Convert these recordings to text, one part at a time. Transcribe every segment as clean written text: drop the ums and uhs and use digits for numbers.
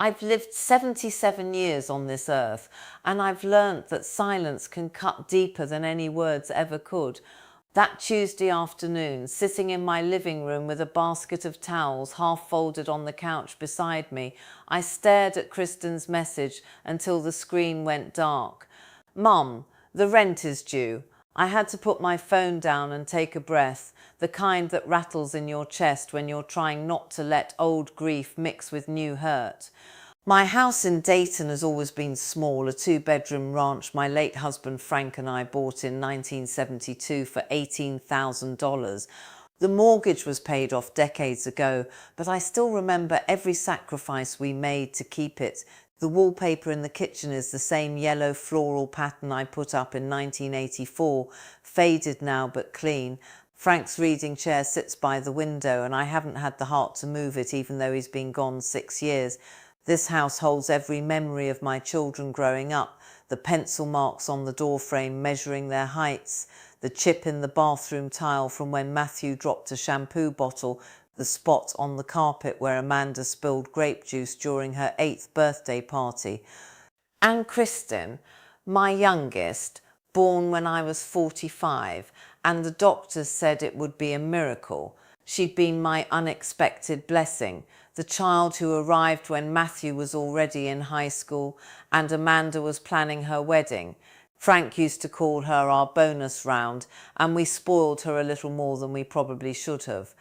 I've lived 77 years on this earth, and I've learnt that silence can cut deeper than any words ever could. That Tuesday afternoon, sitting in my living room with a basket of towels half folded on the couch beside me, I stared at Kristen's message until the screen went dark. "Mum, the rent is due." I had to put my phone down and take a breath, the kind that rattles in your chest when you're trying not to let old grief mix with new hurt. My house in Dayton has always been small, a two-bedroom ranch my late husband Frank and I bought in 1972 for $18,000. The mortgage was paid off decades ago, but I still remember every sacrifice we made to keep it. The wallpaper in the kitchen is the same yellow floral pattern I put up in 1984, faded now but clean. Frank's reading chair sits by the window and I haven't had the heart to move it even though he's been gone 6 years. This house holds every memory of my children growing up, the pencil marks on the doorframe measuring their heights, the chip in the bathroom tile from when Matthew dropped a shampoo bottle, the spot on the carpet where Amanda spilled grape juice during her 8th birthday party. And Kristen, my youngest, born when I was 45, and the doctors said it would be a miracle. She'd been my unexpected blessing, the child who arrived when Matthew was already in high school and Amanda was planning her wedding. Frank used to call her our bonus round, and we spoiled her a little more than we probably should have.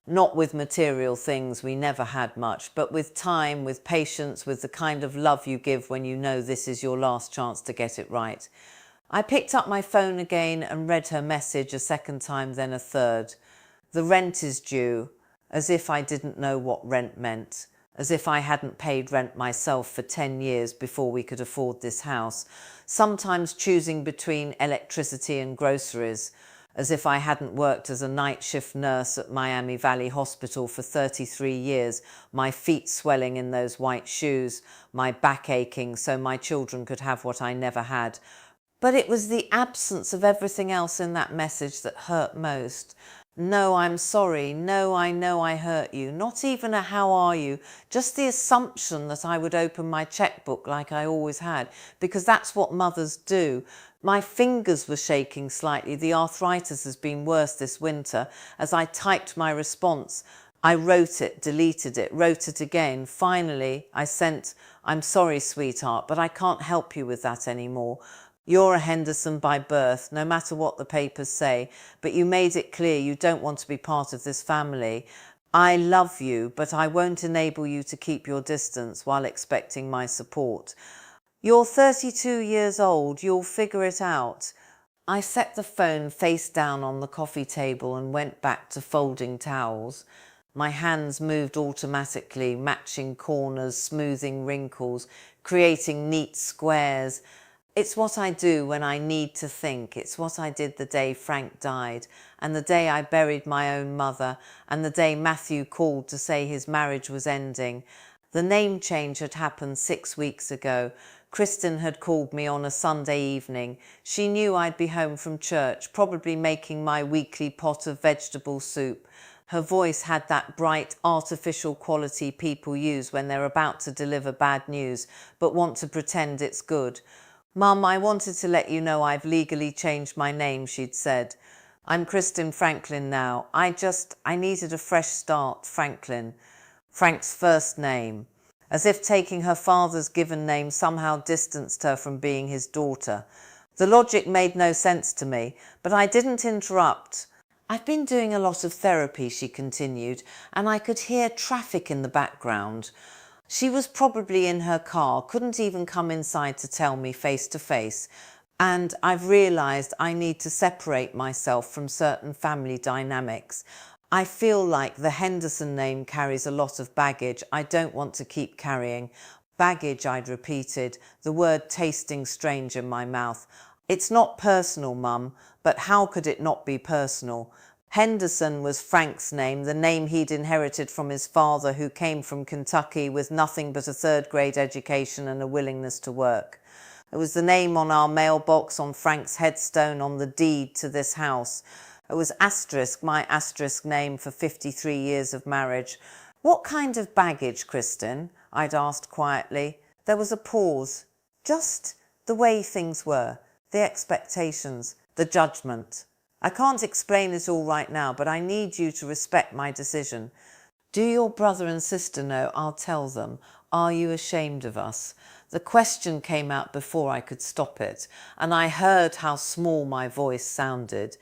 Not with material things, we never had much, but with time, with patience, with the kind of love you give when you know this is your last chance to get it right. I picked up my phone again and read her message a second time, then a third. The rent is due, as if I didn't know what rent meant, as if I hadn't paid rent myself for 10 years before we could afford this house, sometimes choosing between electricity and groceries, as if I hadn't worked as a night shift nurse at Miami Valley Hospital for 33 years, my feet swelling in those white shoes, my back aching so my children could have what I never had. But it was the absence of everything else in that message that hurt most. No, I'm sorry. No, I know I hurt you. Not even a how are you. Just the assumption that I would open my checkbook like I always had, because that's what mothers do. My fingers were shaking slightly. The arthritis has been worse this winter. As I typed my response, I wrote it, deleted it, wrote it again. Finally, I sent, "I'm sorry, sweetheart, but I can't help you with that anymore. You're a Henderson by birth, no matter what the papers say, but you made it clear you don't want to be part of this family. I love you, but I won't enable you to keep your distance while expecting my support. You're 32 years old, you'll figure it out." I set the phone face down on the coffee table and went back to folding towels. My hands moved automatically, matching corners, smoothing wrinkles, creating neat squares. It's what I do when I need to think. It's what I did the day Frank died, and the day I buried my own mother, and the day Matthew called to say his marriage was ending. The name change had happened 6 weeks ago. Kristen had called me on a Sunday evening. She knew I'd be home from church, probably making my weekly pot of vegetable soup. Her voice had that bright, artificial quality people use when they're about to deliver bad news, but want to pretend it's good. "Mum, I wanted to let you know I've legally changed my name," she'd said. "I'm Kristen Franklin now. I needed a fresh start, Franklin." Frank's first name. As if taking her father's given name somehow distanced her from being his daughter. The logic made no sense to me, but I didn't interrupt. "I've been doing a lot of therapy," she continued, and I could hear traffic in the background. She was probably in her car, couldn't even come inside to tell me face to face. And I've realised I need to separate myself from certain family dynamics. I feel like the Henderson name carries a lot of baggage I don't want to keep carrying. Baggage, I'd repeated, the word tasting strange in my mouth. "It's not personal, Mum, but how could it not be personal?" Henderson was Frank's name, the name he'd inherited from his father, who came from Kentucky with nothing but a third-grade education and a willingness to work. It was the name on our mailbox, on Frank's headstone, on the deed to this house. It was asterisk, my asterisk name for 53 years of marriage. "What kind of baggage, Kristen?" I'd asked quietly. There was a pause. Just the way things were, the expectations, the judgment. I can't explain it all right now, but I need you to respect my decision. Do your brother and sister know? I'll tell them. Are you ashamed of us? The question came out before I could stop it, and I heard how small my voice sounded.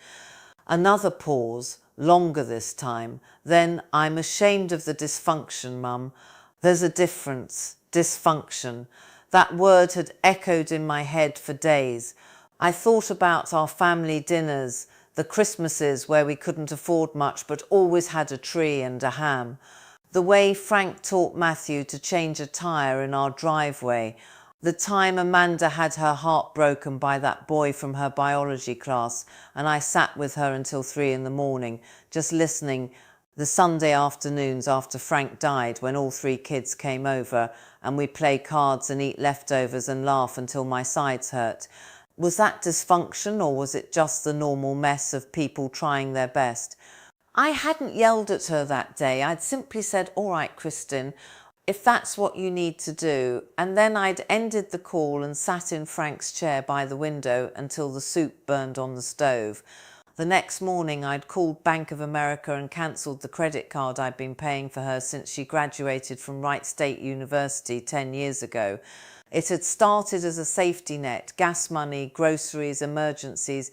Another pause, longer this time. Then, I'm ashamed of the dysfunction, Mum. There's a difference. Dysfunction. That word had echoed in my head for days. I thought about our family dinners, the Christmases where we couldn't afford much but always had a tree and a ham. The way Frank taught Matthew to change a tyre in our driveway. The time Amanda had her heart broken by that boy from her biology class and I sat with her until 3 in the morning, just listening. The Sunday afternoons after Frank died, when all 3 kids came over and we play cards and eat leftovers and laugh until my sides hurt. Was that dysfunction, or was it just the normal mess of people trying their best? I hadn't yelled at her that day. I'd simply said, all right, Kristin, if that's what you need to do. And then I'd ended the call and sat in Frank's chair by the window until the soup burned on the stove. The next morning I'd called Bank of America and cancelled the credit card I'd been paying for her since she graduated from Wright State University 10 years ago. It had started as a safety net, gas money, groceries, emergencies,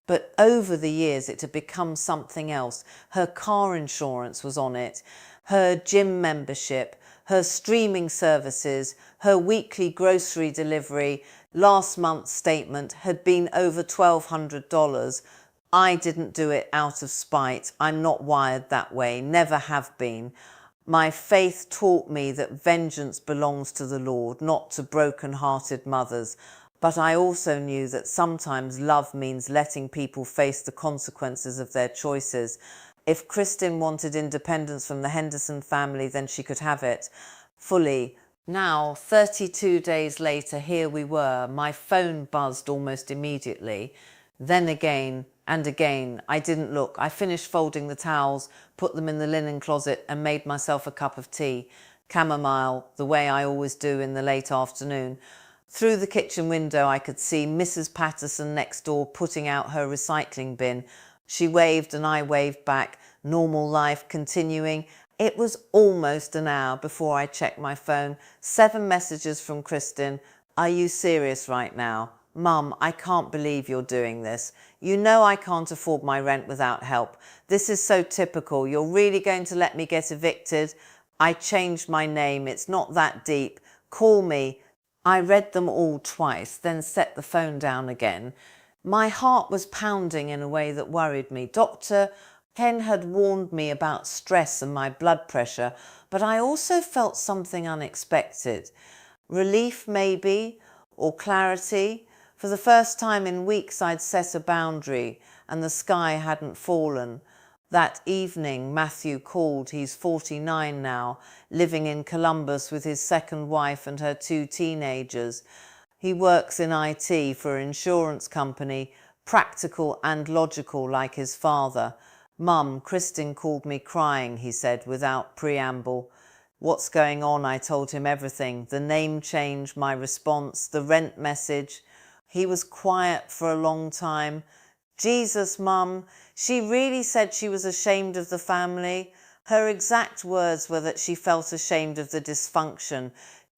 but over the years it had become something else. Her car insurance was on it, her gym membership, her streaming services, her weekly grocery delivery. Last month's statement had been over $1,200. I didn't do it out of spite. I'm not wired that way, never have been. My faith taught me that vengeance belongs to the Lord, not to broken-hearted mothers. But I also knew that sometimes love means letting people face the consequences of their choices. If Kristin wanted independence from the Henderson family, then she could have it fully. Now, 32 days later, here we were. My phone buzzed almost immediately. Then again and again. I didn't look. I finished folding the towels, put them in the linen closet and made myself a cup of tea. Chamomile, the way I always do in the late afternoon. Through the kitchen window I could see Mrs. Patterson next door putting out her recycling bin. She waved and I waved back, normal life continuing. It was almost an hour before I checked my phone. 7 messages from Kristin. Are you serious right now? Mum, I can't believe you're doing this. You know I can't afford my rent without help. This is so typical. You're really going to let me get evicted? I changed my name. It's not that deep. Call me. I read them all twice, then set the phone down again. My heart was pounding in a way that worried me. Dr. Ken had warned me about stress and my blood pressure, but I also felt something unexpected. Relief maybe, or clarity. For the first time in weeks I'd set a boundary and the sky hadn't fallen. That evening Matthew called. He's 49 now, living in Columbus with his second wife and her 2 teenagers. He works in IT for an insurance company, practical and logical like his father. Mum, Kristin called me crying, he said without preamble. What's going on? I told him everything. The name change, my response, the rent message. He was quiet for a long time. Jesus, Mum, she really said she was ashamed of the family. Her exact words were that she felt ashamed of the dysfunction.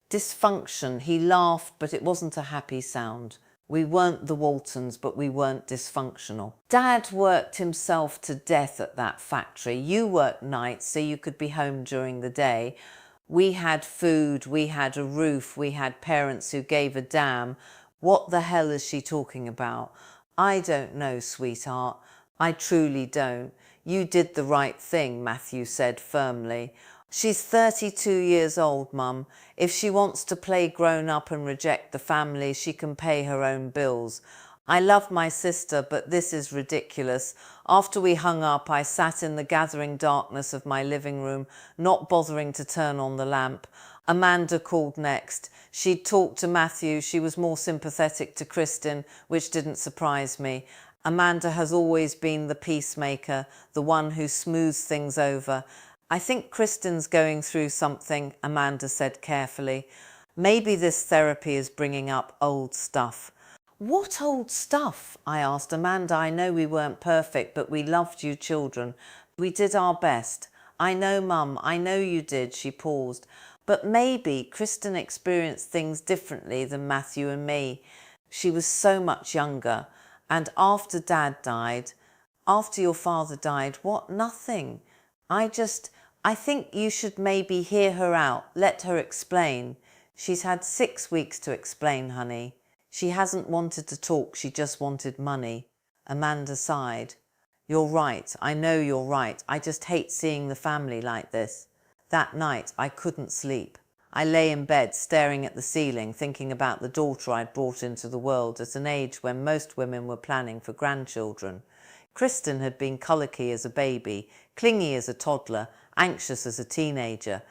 Dysfunction, he laughed, but it wasn't a happy sound. We weren't the Waltons, but we weren't dysfunctional. Dad worked himself to death at that factory. You worked nights so you could be home during the day. We had food, we had a roof, we had parents who gave a damn. What the hell is she talking about? I don't know, sweetheart. I truly don't. You did the right thing, Matthew said firmly. She's 32 years old, Mum. If she wants to play grown up and reject the family, she can pay her own bills. I love my sister, but this is ridiculous. After we hung up, I sat in the gathering darkness of my living room, not bothering to turn on the lamp. Amanda called next. She'd talked to Matthew. She was more sympathetic to Kristin, which didn't surprise me. Amanda has always been the peacemaker, the one who smooths things over. I think Kristen's going through something, Amanda said carefully. Maybe this therapy is bringing up old stuff. What old stuff? I asked. Amanda, I know we weren't perfect, but we loved you children. We did our best. I know, Mum, I know you did, she paused. But maybe Kristen experienced things differently than Matthew and me. She was so much younger. And after Dad died, after your father died, what? Nothing. I think you should maybe hear her out, let her explain. She's had 6 weeks to explain, honey. She hasn't wanted to talk, she just wanted money. Amanda sighed. You're right, I know you're right. I just hate seeing the family like this. That night I couldn't sleep. I lay in bed staring at the ceiling, thinking about the daughter I'd brought into the world at an age when most women were planning for grandchildren. Kristen had been colicky as a baby, clingy as a toddler, anxious as a teenager.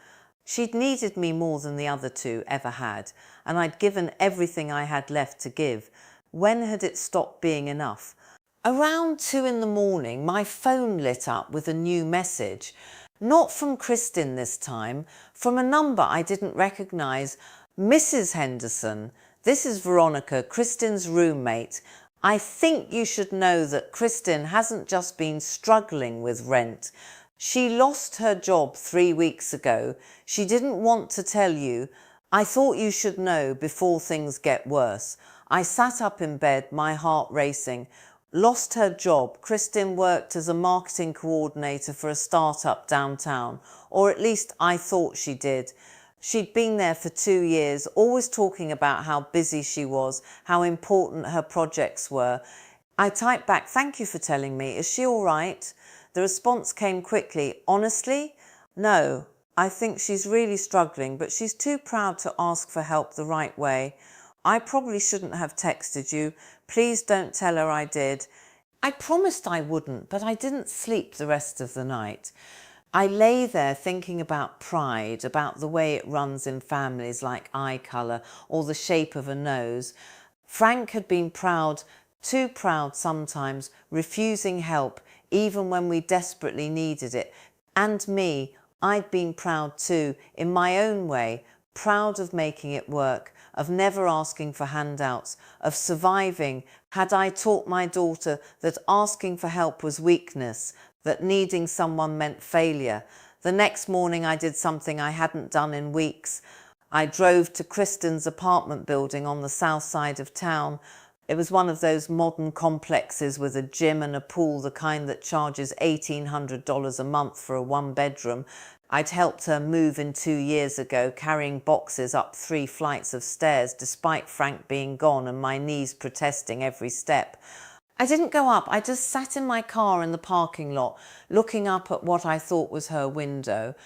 She'd needed me more than the other two ever had, and I'd given everything I had left to give. When had it stopped being enough? Around 2 in the morning, my phone lit up with a new message. Not from Kristen this time, from a number I didn't recognise. Mrs. Henderson, this is Veronica, Kristen's roommate. I think you should know that Kristen hasn't just been struggling with rent. She lost her job 3 weeks ago. She didn't want to tell you. I thought you should know before things get worse. I sat up in bed, my heart racing. Lost her job. Kristen worked as a marketing coordinator for a startup downtown, or at least I thought she did. She'd been there for 2 years, always talking about how busy she was, how important her projects were. I typed back, thank you for telling me. Is she all right? The response came quickly. Honestly? No. I think she's really struggling, but she's too proud to ask for help the right way. I probably shouldn't have texted you. Please don't tell her I did. I promised I wouldn't, but I didn't sleep the rest of the night. I lay there thinking about pride, about the way it runs in families like eye colour or the shape of a nose. Frank had been proud, too proud sometimes, refusing help even when we desperately needed it. And me, I'd been proud too, in my own way, proud of making it work, of never asking for handouts, of surviving. Had I taught my daughter that asking for help was weakness, that needing someone meant failure? The next morning I did something I hadn't done in weeks. I drove to Kristen's apartment building on the south side of town. It was one of those modern complexes with a gym and a pool, the kind that charges $1,800 a month for a one-bedroom. I'd helped her move in 2 years ago, carrying boxes up 3 flights of stairs, despite Frank being gone and my knees protesting every step. I didn't go up, I just sat in my car in the parking lot, looking up at what I thought was her window.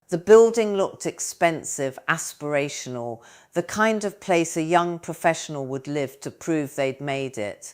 The building looked expensive, aspirational, the kind of place a young professional would live to prove they'd made it.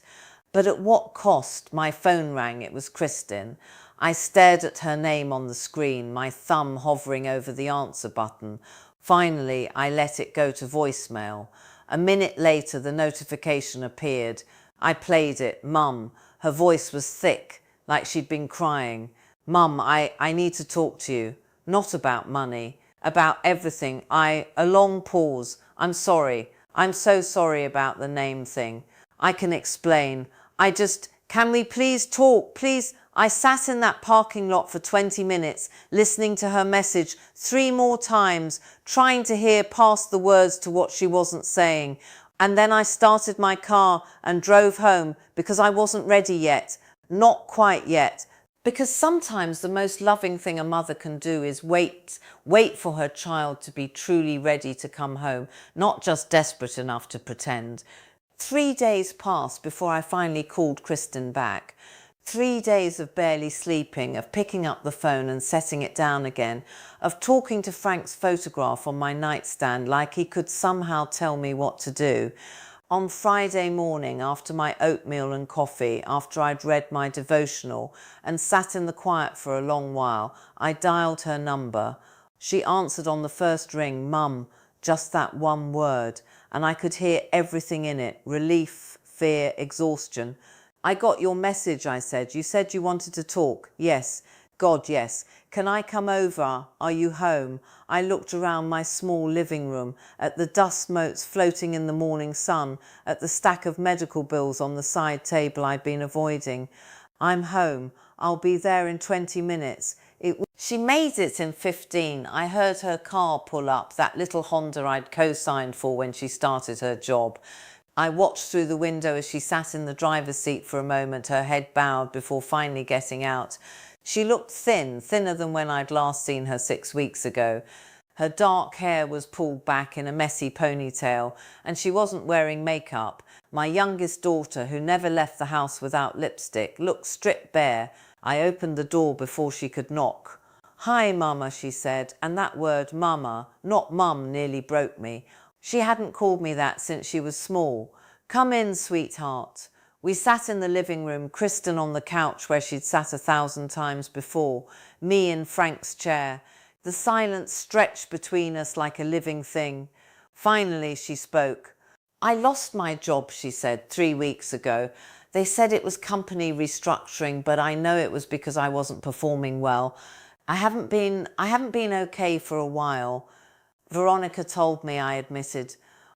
But at what cost? My phone rang, it was Kristen. I stared at her name on the screen, my thumb hovering over the answer button. Finally, I let it go to voicemail. A minute later, the notification appeared. I played it. Mum. Her voice was thick, like she'd been crying. Mum, I need to talk to you. Not about money, about everything. A long pause. I'm sorry. I'm so sorry about the name thing. I can explain. Can we please talk? Please. I sat in that parking lot for 20 minutes, listening to her message 3 more times, trying to hear past the words to what she wasn't saying. And then I started my car and drove home because I wasn't ready yet. Not quite yet. Because sometimes the most loving thing a mother can do is wait for her child to be truly ready to come home, not just desperate enough to pretend. 3 days passed before I finally called Kristen back. 3 days of barely sleeping, of picking up the phone and setting it down again, of talking to Frank's photograph on my nightstand like he could somehow tell me what to do. On Friday morning, after my oatmeal and coffee, after I'd read my devotional and sat in the quiet for a long while, I dialed her number. She answered on the first ring, Mum, just that one word, and I could hear everything in it, relief, fear, exhaustion. I got your message, I said. You said you wanted to talk. Yes. God, yes. Can I come over? Are you home? I looked around my small living room, at the dust motes floating in the morning sun, at the stack of medical bills on the side table I'd been avoiding. I'm home. I'll be there in 20 minutes. She made it in 15. I heard her car pull up, that little Honda I'd co-signed for when she started her job. I watched through the window as she sat in the driver's seat for a moment, her head bowed before finally getting out. She looked thin, thinner than when I'd last seen her 6 weeks ago. Her dark hair was pulled back in a messy ponytail, and she wasn't wearing makeup. My youngest daughter, who never left the house without lipstick, looked stripped bare. I opened the door before she could knock. "Hi, Mama," she said, and that word Mama, not Mum, nearly broke me. She hadn't called me that since she was small. "Come in, sweetheart." We sat in the living room, Kristen on the couch where she'd sat 1,000 times before, me in Frank's chair. The silence stretched between us like a living thing. Finally, she spoke. "I lost my job," she said, 3 weeks ago. "They said it was company restructuring, but I know it was because I wasn't performing well. I haven't been okay for a while." "Veronica told me," I admitted.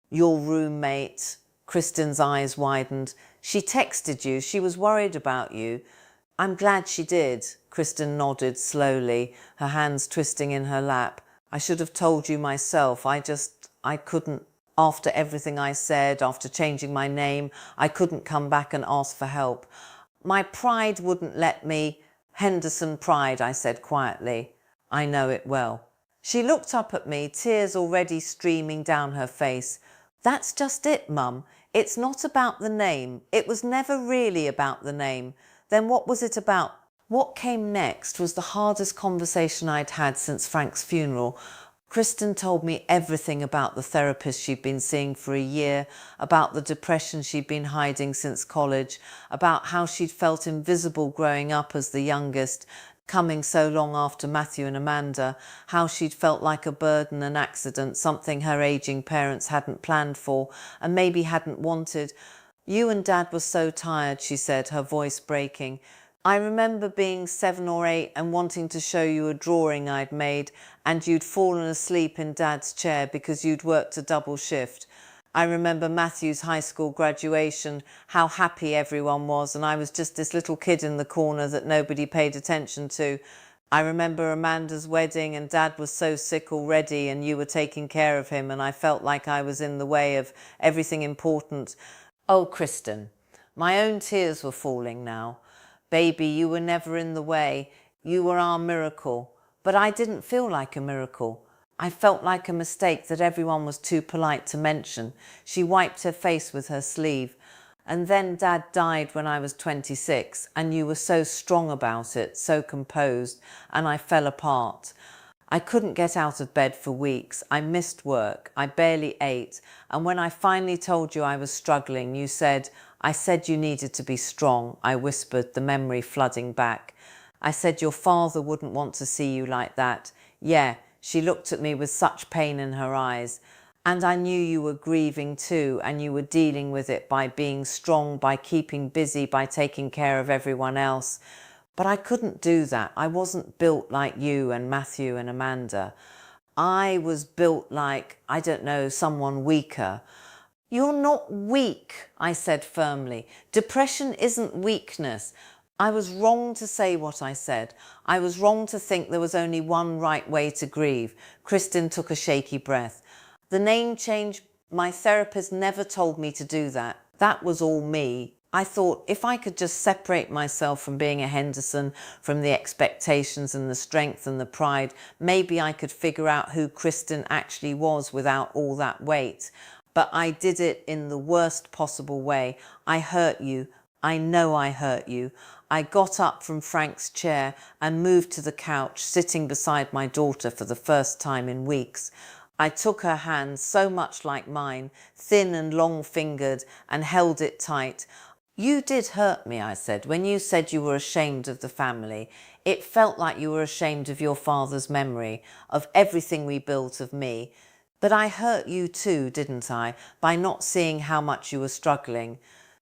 "Your roommate." Kristen's eyes widened. "She texted you. She was worried about you." "I'm glad she did." Kristen nodded slowly, her hands twisting in her lap. "I should have told you myself. I couldn't. After everything I said, after changing my name, I couldn't come back and ask for help. My pride wouldn't let me." "Henderson pride," I said quietly. "I know it well." She looked up at me, tears already streaming down her face. "That's just it, Mum. It's not about the name. It was never really about the name. Then what was it about?" What came next was the hardest conversation I'd had since Frank's funeral. Kristen told me everything about the therapist she'd been seeing for a year, about the depression she'd been hiding since college, about how she'd felt invisible growing up as the youngest, coming so long after Matthew and Amanda, how she'd felt like a burden, an accident, something her aging parents hadn't planned for and maybe hadn't wanted. "You and Dad were so tired," she said, her voice breaking. "I remember being 7 or 8 and wanting to show you a drawing I'd made, and you'd fallen asleep in Dad's chair because you'd worked a double shift. I remember Matthew's high school graduation, how happy everyone was, and I was just this little kid in the corner that nobody paid attention to. I remember Amanda's wedding, and Dad was so sick already and you were taking care of him, and I felt like I was in the way of everything important." Oh, Kristen. My own tears were falling now. "Baby, you were never in the way. You were our miracle." But I didn't feel like a miracle. I felt like a mistake that everyone was too polite to mention. She wiped her face with her sleeve. "And then Dad died when I was 26, and you were so strong about it, so composed, and I fell apart. I couldn't get out of bed for weeks. I missed work. I barely ate. And when I finally told you I was struggling, you said, 'I said you needed to be strong,'" I whispered, the memory flooding back. "I said your father wouldn't want to see you like that." "Yeah." She looked at me with such pain in her eyes. "And I knew you were grieving too, and you were dealing with it by being strong, by keeping busy, by taking care of everyone else. But I couldn't do that. I wasn't built like you and Matthew and Amanda. I was built like, I don't know, someone weaker." "You're not weak," I said firmly. "Depression isn't weakness." I was wrong to say what I said. I was wrong to think there was only one right way to grieve. Kristen took a shaky breath. "The name change, my therapist never told me to do that. That was all me. I thought if I could just separate myself from being a Henderson, from the expectations and the strength and the pride, maybe I could figure out who Kristen actually was without all that weight. But I did it in the worst possible way. I hurt you. I know I hurt you." I got up from Frank's chair and moved to the couch, sitting beside my daughter for the first time in weeks. I took her hand, so much like mine, thin and long-fingered, and held it tight. "You did hurt me," I said, "when you said you were ashamed of the family. It felt like you were ashamed of your father's memory, of everything we built of me. But I hurt you too, didn't I, by not seeing how much you were struggling,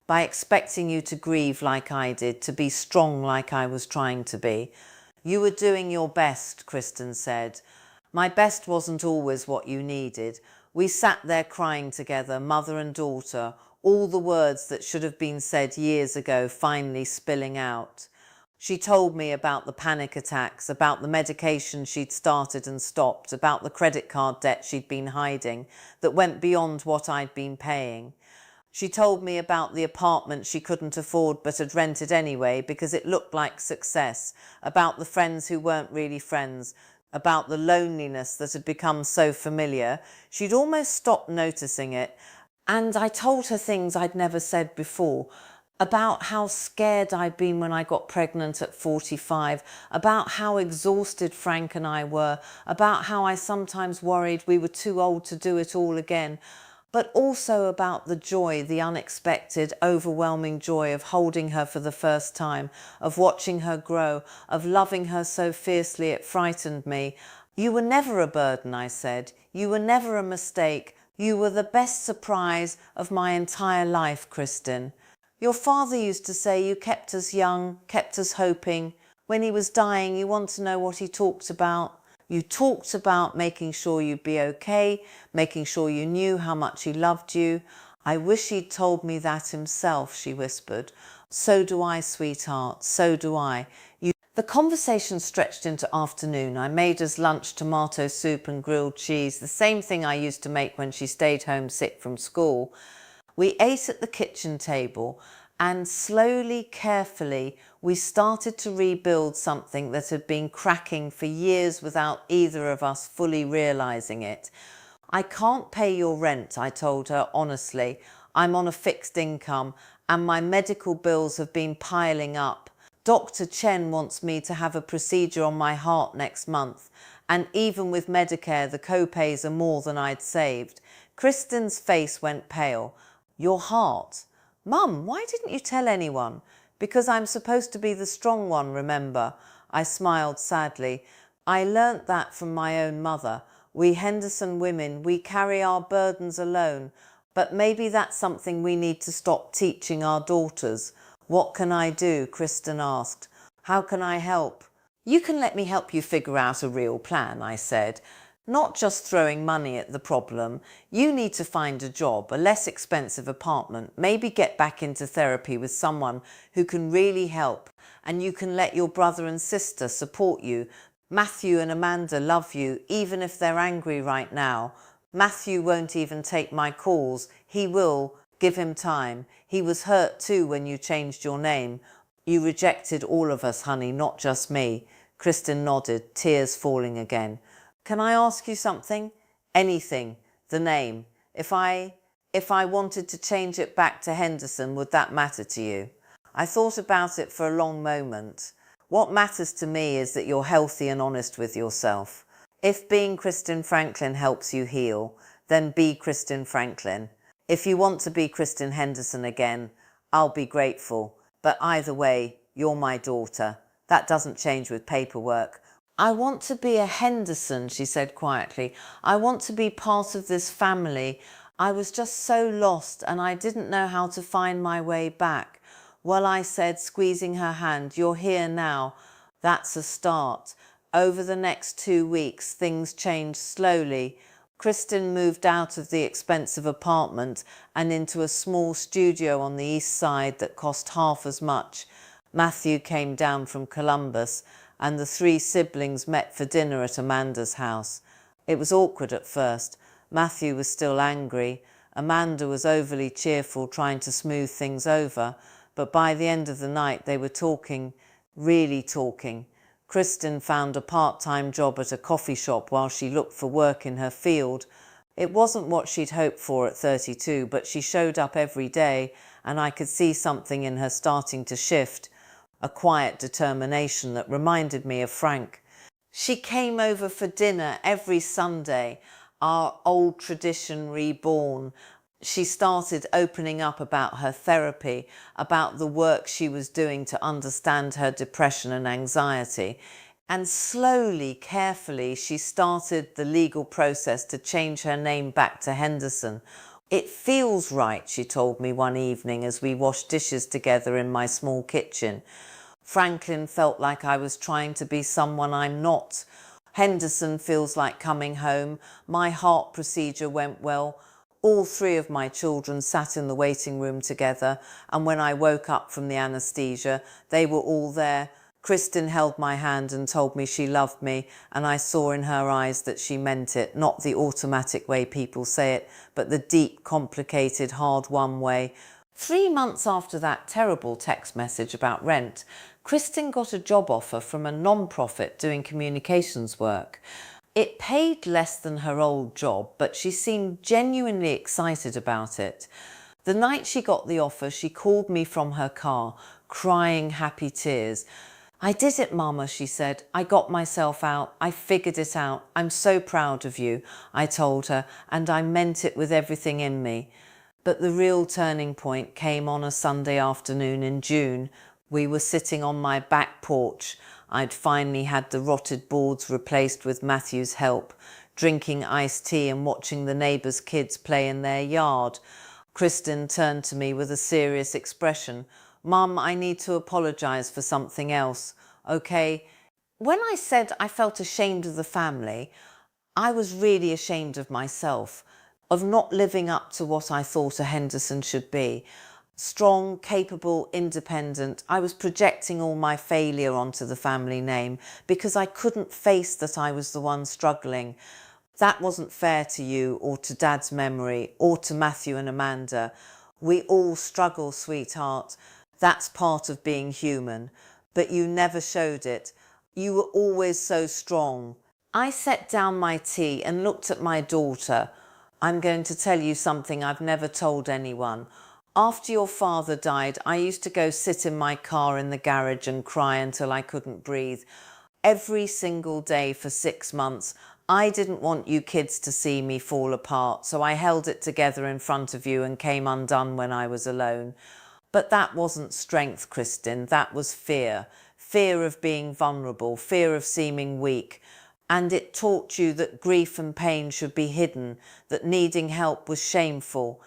by expecting you to grieve like I did, to be strong like I was trying to be." You were doing your best, Kristen said. My best wasn't always what you needed. We sat there crying together, mother and daughter, all the words that should have been said years ago finally spilling out. She told me about the panic attacks, about the medication she'd started and stopped, about the credit card debt she'd been hiding that went beyond what I'd been paying. She told me about the apartment she couldn't afford but had rented anyway because it looked like success, about the friends who weren't really friends, about the loneliness that had become so familiar. She'd almost stopped noticing it, and I told her things I'd never said before, about how scared I'd been when I got pregnant at 45, about how exhausted Frank and I were, about how I sometimes worried we were too old to do it all again, but also about the joy, the unexpected, overwhelming joy of holding her for the first time, of watching her grow, of loving her so fiercely it frightened me. You were never a burden, I said. You were never a mistake. You were the best surprise of my entire life, Kristen. Your father used to say you kept us young, kept us hoping. When he was dying, you want to know what he talked about? You talked about making sure you'd be okay, making sure you knew how much he loved you. I wish he'd told me that himself, she whispered. So do I, sweetheart, so do I. The conversation stretched into afternoon. I made us lunch tomato soup and grilled cheese, the same thing I used to make when she stayed home sick from school. We ate at the kitchen table, and slowly, carefully, we started to rebuild something that had been cracking for years without either of us fully realizing it. I can't pay your rent, I told her honestly. I'm on a fixed income and my medical bills have been piling up. Dr. Chen wants me to have a procedure on my heart next month, and even with Medicare, the co-pays are more than I'd saved. Kristen's face went pale. Your heart? Mum, why didn't you tell anyone? Because I'm supposed to be the strong one, remember? I smiled sadly. I learnt that from my own mother. We Henderson women, we carry our burdens alone, but maybe that's something we need to stop teaching our daughters. What can I do? Kristen asked. How can I help? You can let me help you figure out a real plan, I said. Not just throwing money at the problem. You need to find a job, a less expensive apartment, maybe get back into therapy with someone who can really help, and you can let your brother and sister support you. Matthew and Amanda love you, even if they're angry right now. Matthew won't even take my calls. He will. Give him time. He was hurt too when you changed your name. You rejected all of us, honey, not just me. Kristen nodded, tears falling again. Can I ask you something? Anything. The name. If I wanted to change it back to Henderson, would that matter to you? I thought about it for a long moment. What matters to me is that you're healthy and honest with yourself. If being Kristen Franklin helps you heal, then be Kristen Franklin. If you want to be Kristen Henderson again, I'll be grateful. But either way, you're my daughter. That doesn't change with paperwork. I want to be a Henderson, she said quietly. I want to be part of this family. I was just so lost and I didn't know how to find my way back. Well, I said, squeezing her hand, you're here now. That's a start. Over the next 2 weeks, things changed slowly. Kristen moved out of the expensive apartment and into a small studio on the east side that cost half as much. Matthew came down from Columbus and the 3 siblings met for dinner at Amanda's house. It was awkward at first. Matthew was still angry. Amanda was overly cheerful, trying to smooth things over. But by the end of the night they were talking, really talking. Kristen found a part-time job at a coffee shop while she looked for work in her field. It wasn't what she'd hoped for at 32, but she showed up every day and I could see something in her starting to shift, a quiet determination that reminded me of Frank. She came over for dinner every Sunday, our old tradition reborn. She started opening up about her therapy, about the work she was doing to understand her depression and anxiety. And slowly, carefully, she started the legal process to change her name back to Henderson. It feels right, she told me one evening as we washed dishes together in my small kitchen. Franklin felt like I was trying to be someone I'm not. Henderson feels like coming home. My heart procedure went well. All three of my children sat in the waiting room together, and when I woke up from the anaesthesia, they were all there. Kristin held my hand and told me she loved me, and I saw in her eyes that she meant it, not the automatic way people say it, but the deep, complicated, hard-won way. 3 months after that terrible text message about rent, Kristin got a job offer from a non-profit doing communications work. It paid less than her old job, but she seemed genuinely excited about it. The night she got the offer, she called me from her car, crying happy tears. "I did it, Mama," she said. "I got myself out. I figured it out. I'm so proud of you," I told her, and I meant it with everything in me. But the real turning point came on a Sunday afternoon in June. We were sitting on my back porch. I'd finally had the rotted boards replaced with Matthew's help, drinking iced tea and watching the neighbours' kids play in their yard. Kristin turned to me with a serious expression. "Mum, I need to apologise for something else, okay?" When I said I felt ashamed of the family, I was really ashamed of myself, of not living up to what I thought a Henderson should be. Strong, capable, independent. I was projecting all my failure onto the family name because I couldn't face that I was the one struggling. That wasn't fair to you or to Dad's memory or to Matthew and Amanda. We all struggle, sweetheart. That's part of being human. But you never showed it. You were always so strong. I set down my tea and looked at my daughter. "I'm going to tell you something I've never told anyone. After your father died, I used to go sit in my car in the garage and cry until I couldn't breathe. Every single day for 6 months. I didn't want you kids to see me fall apart, so I held it together in front of you and came undone when I was alone. But that wasn't strength, Kristin. That was fear. Fear of being vulnerable, fear of seeming weak. And it taught you that grief and pain should be hidden, that needing help was shameful.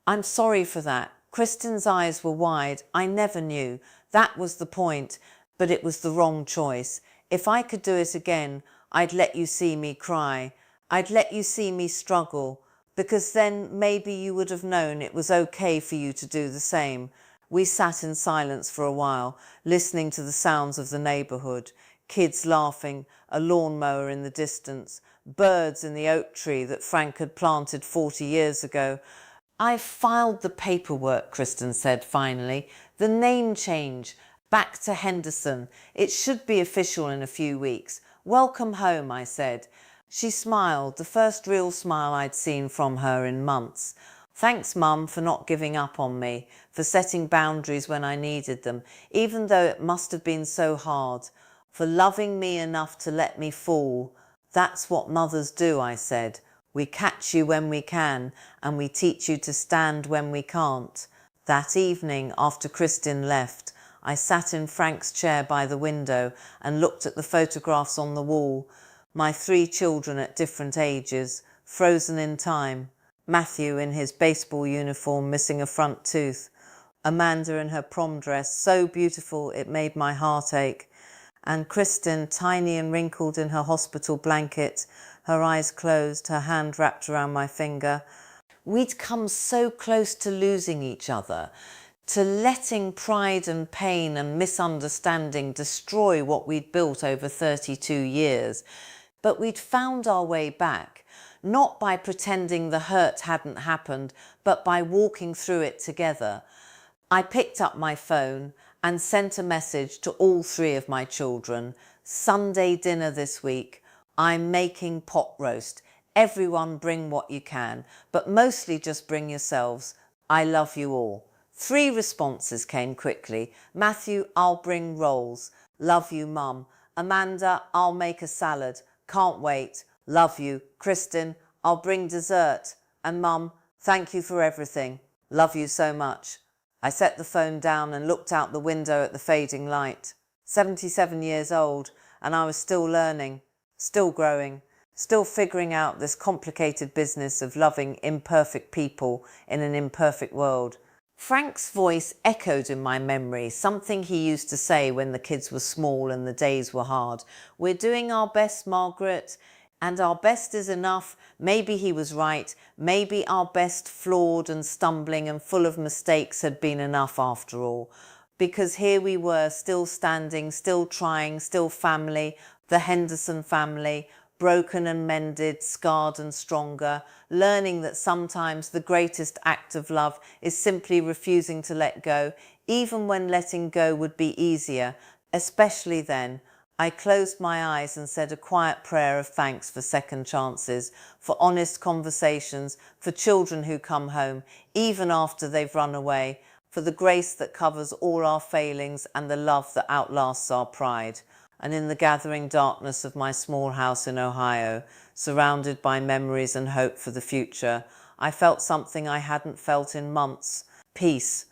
I'm sorry for that." Kristin's eyes were wide. "I never knew. That was the point. But it was the wrong choice. If I could do it again, I'd let you see me cry. I'd let you see me struggle. Because then maybe you would have known it was okay for you to do the same." We sat in silence for a while, listening to the sounds of the neighbourhood. Kids laughing, a lawnmower in the distance, birds in the oak tree that Frank had planted 40 years ago. "I've filed the paperwork," Kristin said finally. "The name change. Back to Henderson. It should be official in a few weeks. Welcome home," I said. She smiled, the first real smile I'd seen from her in months. "Thanks, Mum, for not giving up on me, for setting boundaries when I needed them, even though it must have been so hard, for loving me enough to let me fall. That's what mothers do," I said. "We catch you when we can, and we teach you to stand when we can't." That evening, after Kristin left, I sat in Frank's chair by the window and looked at the photographs on the wall. My 3 children at different ages, frozen in time. Matthew in his baseball uniform missing a front tooth. Amanda in her prom dress, so beautiful it made my heart ache. And Kristin, tiny and wrinkled in her hospital blanket, her eyes closed, her hand wrapped around my finger. We'd come so close to losing each other, to letting pride and pain and misunderstanding destroy what we'd built over 32 years. But we'd found our way back, not by pretending the hurt hadn't happened, but by walking through it together. I picked up my phone and sent a message to all 3 of my children. "Sunday dinner this week. I'm making pot roast. Everyone bring what you can, but mostly just bring yourselves. I love you all." 3 responses came quickly. "Matthew, I'll bring rolls. Love you, Mum." "Amanda, I'll make a salad. Can't wait. Love you." "Kristin, I'll bring dessert." And "Mum, thank you for everything. Love you so much." I set the phone down and looked out the window at the fading light. 77 years old, and I was still learning, still growing, still figuring out this complicated business of loving imperfect people in an imperfect world. Frank's voice echoed in my memory, something he used to say when the kids were small and the days were hard. "We're doing our best, Margaret, and our best is enough." Maybe he was right. Maybe our best, flawed and stumbling and full of mistakes, had been enough after all. Because here we were, still standing, still trying, still family, the Henderson family, broken and mended, scarred and stronger, learning that sometimes the greatest act of love is simply refusing to let go, even when letting go would be easier. Especially then, I closed my eyes and said a quiet prayer of thanks for second chances, for honest conversations, for children who come home, even after they've run away, for the grace that covers all our failings and the love that outlasts our pride. And in the gathering darkness of my small house in Ohio, surrounded by memories and hope for the future, I felt something I hadn't felt in months: peace.